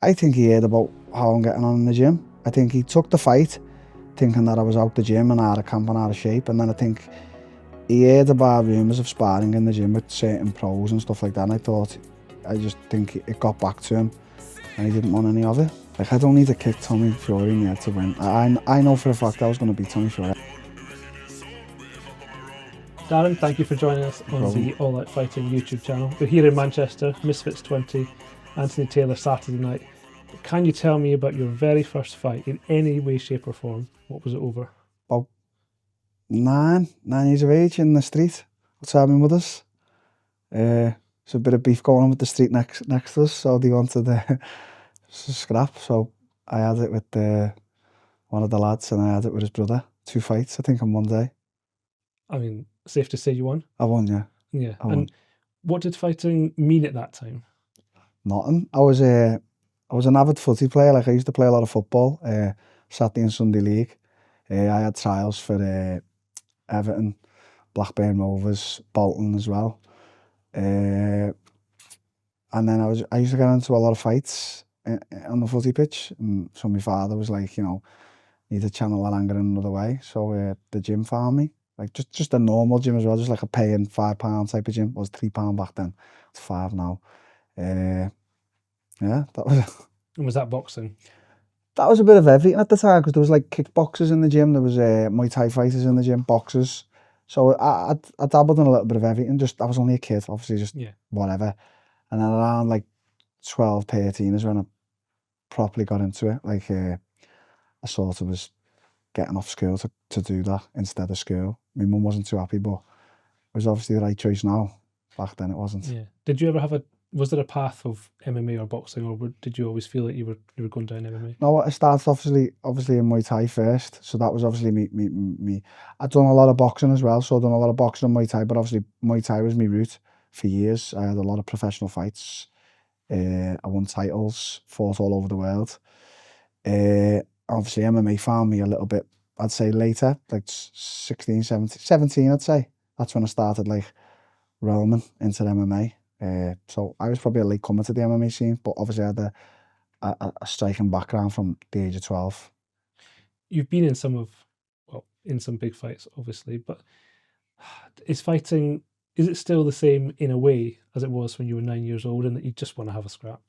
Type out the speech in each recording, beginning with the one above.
I think he heard about how I'm getting on in the gym. I think he took the fight thinking that I was out the gym and out of camp and out of shape, and then I think he heard about rumours of sparring in the gym with certain pros and stuff like that, and I just think it got back to him and he didn't want any of it. Like, I don't need to kick Tommy Fury in the head to win. I know for a fact I was going to beat Tommy Fury. Darren, thank you for joining us on the All Out Fighting YouTube channel. We're here in Manchester, Misfits 20, Anthony Taylor Saturday night. Can you tell me about your very first fight in any way, shape or form? What was it over? About 9 years of age in the street outside my mother's. There's a bit of beef going on with the street next to us, so they wanted a scrap. So I had it with one of the lads and I had it with his brother. 2 fights, I think, in one day. I mean, safe to say you won? I won, yeah. Yeah. And what did fighting mean at that time? Nothing. I was an avid footy player. Like, I used to play a lot of football, Saturday and Sunday league. I had trials for Everton, Blackburn Rovers, Bolton as well. And then I used to get into a lot of fights on the footy pitch. And so my father was like, you know, need to channel that anger in another way. So the gym found me. Like, just a normal gym as well, just like a paying £5 type of gym. It was £3 back then. It's £5 now. Yeah, that was. And was that boxing? That was a bit of everything at the time, because there was like kickboxers in the gym, there was Muay Thai fighters in the gym, boxers. So I dabbled in a little bit of everything. Just, I was only a kid, obviously, just whatever. And then around like 12, 13 is when I properly got into it. Like, I sort of was getting off school to do that instead of school. My mum wasn't too happy, but it was obviously the right choice now. Back then it wasn't. Yeah. Did you ever have was there a path of MMA or boxing, or did you always feel like you were going down MMA? No, I started obviously in Muay Thai first, so that was obviously me. I'd done a lot of boxing as well, so I'd done a lot of boxing and Muay Thai, but obviously Muay Thai was my route for years. I had a lot of professional fights. I won titles, fought all over the world. Obviously MMA found me a little bit, I'd say later, like 16, 17, I'd say. That's when I started like roaming into MMA. So I was probably a late comer to the MMA scene, but obviously I had a striking background from the age of 12. You've been in some big fights, obviously, but is it still the same in a way as it was when you were 9 years old, and that you just want to have a scrap?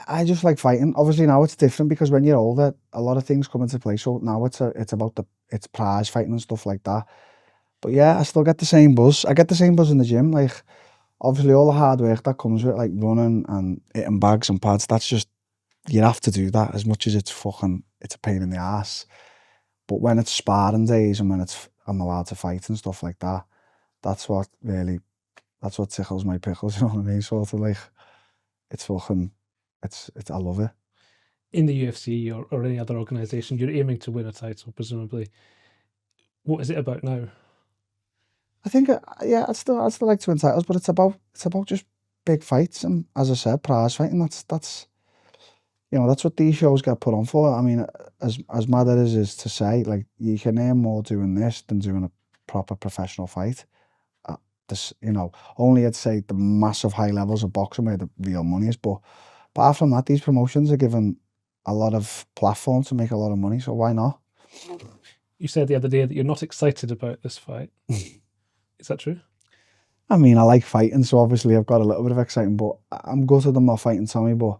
I just like fighting. Obviously now it's different, because when you're older, a lot of things come into play. So now it's about it's prize fighting and stuff like that. But yeah, I still get the same buzz. I get the same buzz in the gym. Like, obviously all the hard work that comes with, like, running and hitting bags and pads, that's just, you have to do that, as much as it's a pain in the ass. But when it's sparring days and when I'm allowed to fight and stuff like that, that's what tickles my pickles, you know what I mean? Sort of like, it's I love it. In the UFC or any other organisation, you're aiming to win a title, presumably. What is it about now? I think, I'd still like to win titles, but it's about just big fights, and as I said, prize fighting. That's you know, that's what these shows get put on for. I mean, as mad as it is to say, like, you can earn more doing this than doing a proper professional fight. You know, only I'd say the massive high levels of boxing where the real money is, but apart from that, these promotions are given a lot of platform to make a lot of money, so why not? You said the other day that you're not excited about this fight. Is that true? I mean, I like fighting, so obviously I've got a little bit of excitement, but I'm gutted I'm not fighting Tommy. But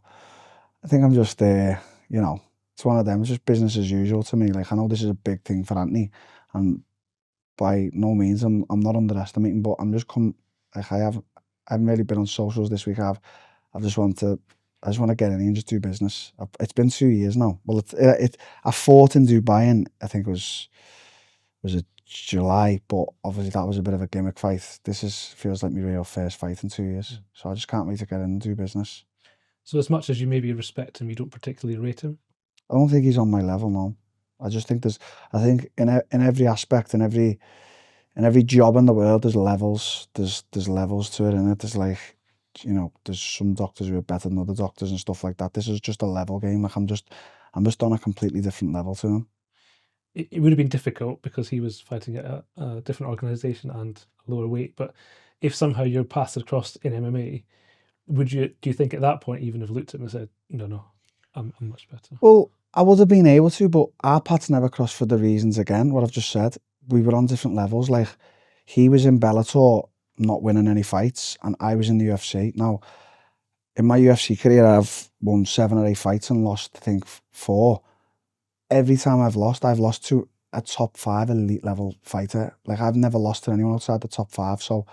I think I'm just, you know, it's one of them. It's just business as usual to me. Like, I know this is a big thing for Anthony, and by no means I'm not underestimating, but I'm just like, I haven't really been on socials this week. I just want to get in and just do business. It's been 2 years now. Well, I fought in Dubai, and I think it was it July, but obviously that was a bit of a gimmick fight. This feels like my real first fight in 2 years, so I just can't wait to get in and do business. So as much as you maybe respect him, you don't particularly rate him? I don't think he's on my level, no. I just think I think in every aspect, in every job in the world, there's levels. There's levels to it, and there's, like, you know, there's some doctors who are better than other doctors and stuff like that. This is just a level game. Like, I'm just on a completely different level to him. It would have been difficult because he was fighting at a different organisation and a lower weight. But if somehow your paths had crossed in MMA, do you think at that point even have looked at him and said, no? I'm much better. Well, I would have been able to, but our paths never crossed for the reasons, again, what I've just said. We were on different levels. Like, he was in Bellator not winning any fights, and I was in the UFC. Now, in my UFC career, I've won 7 or 8 fights and lost, I think, 4. Every time I've lost to a top 5 elite level fighter. Like, I've never lost to anyone outside the top 5, so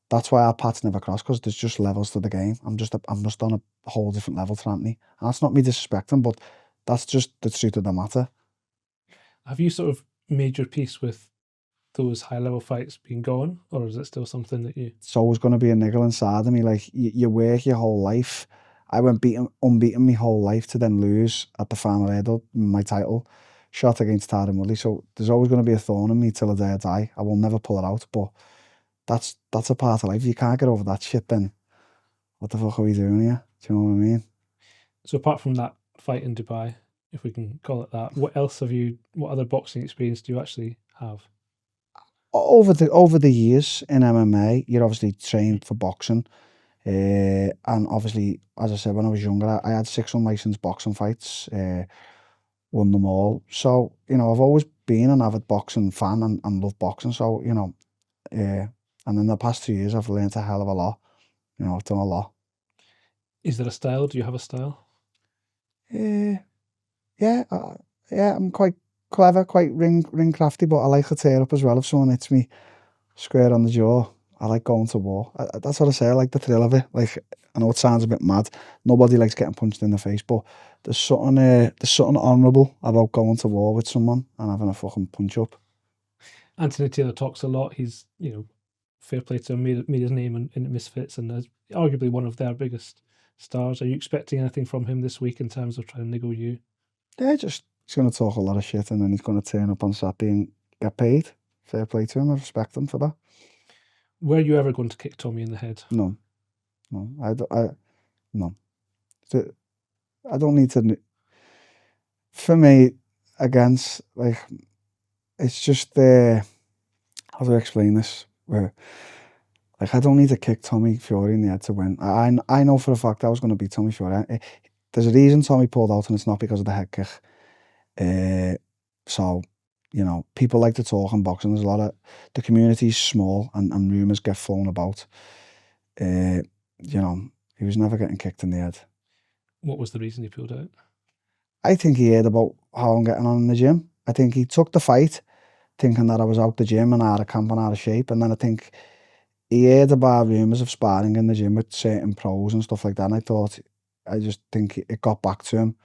that's why our paths never cross, because there's just levels to the game. I'm just on a whole different level to Anthony. And that's not me disrespecting, but that's just the truth of the matter. Have you sort of made your peace with those high level fights being gone, or is it still something that you... It's always going to be a niggle inside of me. Like, you work your whole life. I went unbeaten my whole life to then lose at the final hurdle, my title shot against Darren Till. So there's always going to be a thorn in me till the day I die. I will never pull it out, but that's a part of life. If you can't get over that shit, then what the fuck are we doing here? Do you know what I mean? So apart from that fight in Dubai, if we can call it that, what other boxing experience do you actually have? Over the years in MMA, you're obviously trained for boxing. And obviously, as I said, when I was younger, I had 6 unlicensed boxing fights, won them all. So, I've always been an avid boxing fan and love boxing. So, and in the past 2 years, I've learned a hell of a lot. I've done a lot. Is there a style? Do you have a style? Yeah, I'm quite clever, quite ring crafty, but I like to tear up as well if someone hits me square on the jaw. I like going to war. That's what I say. I like the thrill of it. Like, I know it sounds a bit mad. Nobody likes getting punched in the face, but there's something honourable about going to war with someone and having a fucking punch up. Anthony Taylor talks a lot. He's, fair play to him, made his name in Misfits, and is arguably one of their biggest stars. Are you expecting anything from him this week in terms of trying to niggle you? Yeah, he's going to talk a lot of shit, and then he's going to turn up on Saturday and get paid. Fair play to him. I respect him for that. Were you ever going to kick Tommy in the head? No. No. I don't need to. For me, against, like, it's just how do I explain this? Where, like, I don't need to kick Tommy Fury in the head to win. I know for a fact I was going to beat Tommy Fury. There's a reason Tommy pulled out, and it's not because of the head kick. So, people like to talk in boxing. There's a lot of, the community's small, and rumours get flown about. He was never getting kicked in the head. What was the reason he pulled out? I think he heard about how I'm getting on in the gym. I think he took the fight thinking that I was out the gym and out of camp and out of shape. And then I think he heard about rumours of sparring in the gym with certain pros and stuff like that. And I just think it got back to him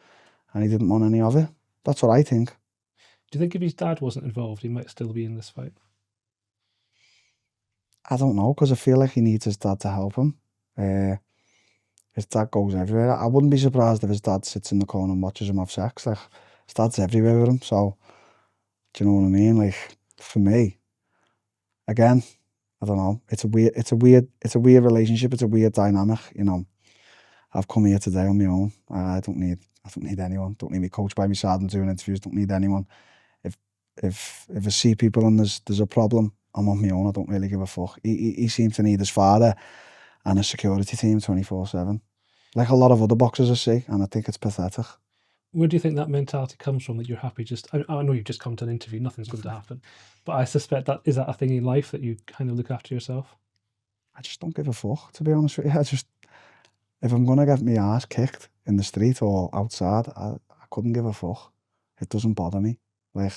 and he didn't want any of it. That's what I think. Do you think if his dad wasn't involved, he might still be in this fight? I don't know, because I feel like he needs his dad to help him. His dad goes everywhere. I wouldn't be surprised if his dad sits in the corner and watches him have sex. Like, his dad's everywhere with him. So, do you know what I mean? Like, for me, again, I don't know. It's a weird relationship. It's a weird dynamic. I've come here today on my own. I don't need anyone. Don't need me coached by my side and doing interviews. Don't need anyone. If I see people and there's a problem, I'm on my own. I don't really give a fuck. He seems to need his father and a security team 24/7, like a lot of other boxers I see, and I think it's pathetic. Where do you think that mentality comes from, that you're happy I know you've just come to an interview, nothing's going to happen, but I suspect is that a thing in life that you kind of look after yourself? I just don't give a fuck, to be honest with you. If I'm going to get my ass kicked in the street or outside, I couldn't give a fuck. It doesn't bother me. Like,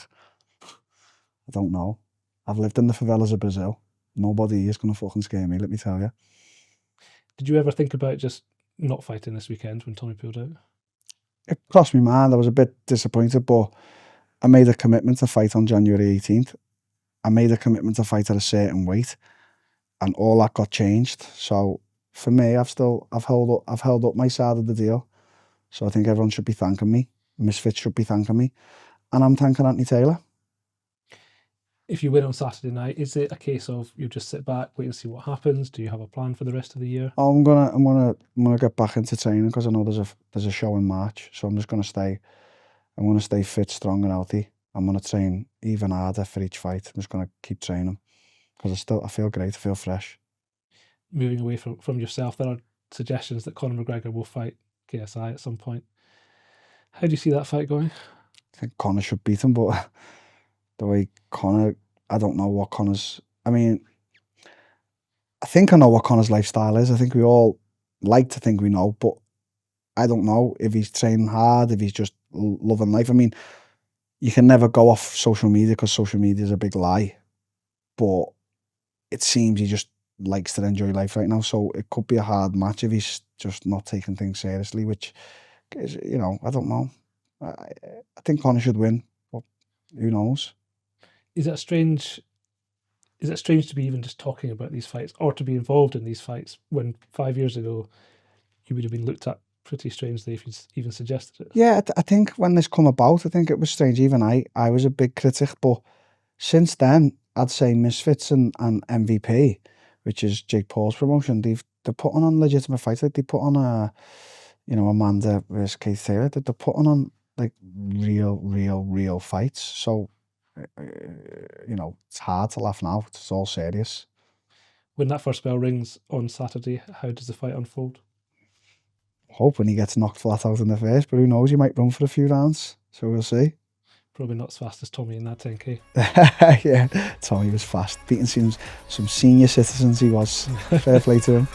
I don't know. I've lived in the favelas of Brazil. Nobody is going to fucking scare me, let me tell you. Did you ever think about just not fighting this weekend when Tommy pulled out? It crossed my mind. I was a bit disappointed, but I made a commitment to fight on January 18th. I made a commitment to fight at a certain weight, and all that got changed. So for me, I've held up my side of the deal. So I think everyone should be thanking me. Misfits should be thanking me, and I'm thanking Anthony Taylor. If you win on Saturday night, is it a case of you just sit back, wait and see what happens? Do you have a plan for the rest of the year? Oh, I'm gonna get back into training, because I know there's a show in March. So I'm just gonna stay. I'm gonna stay fit, strong, and healthy. I'm gonna train even harder for each fight. I'm just gonna keep training, because I feel great. I feel fresh. Moving away from yourself, there are suggestions that Conor McGregor will fight KSI at some point. How do you see that fight going? I think Conor should beat him, but the way Conor, I don't know what Conor's. I mean, I think I know what Conor's lifestyle is. I think we all like to think we know, but I don't know if he's training hard, if he's just loving life. I mean, you can never go off social media because social media is a big lie, but it seems he just likes to enjoy life right now. So it could be a hard match if he's just not taking things seriously, which is, you know, I don't know. I think Conor should win, but who knows? Is it strange to be even just talking about these fights or to be involved in these fights when 5 years ago you would have been looked at pretty strangely if you even suggested it? Yeah, I think when this come about, I think it was strange. Even I was a big critic, but since then, I'd say Misfits and MVP, which is Jake Paul's promotion, they're putting on legitimate fights. Like they put on Amanda versus Keith Taylor. They're putting on like real fights. So, it's hard to laugh now. It's all serious. When that first bell rings on Saturday, how does the fight unfold? Hoping he gets knocked flat out in the first, but who knows? He might run for a few rounds. So we'll see. Probably not as fast as Tommy in that 10K. Yeah, Tommy was fast. Beating some senior citizens he was. Fair play to him.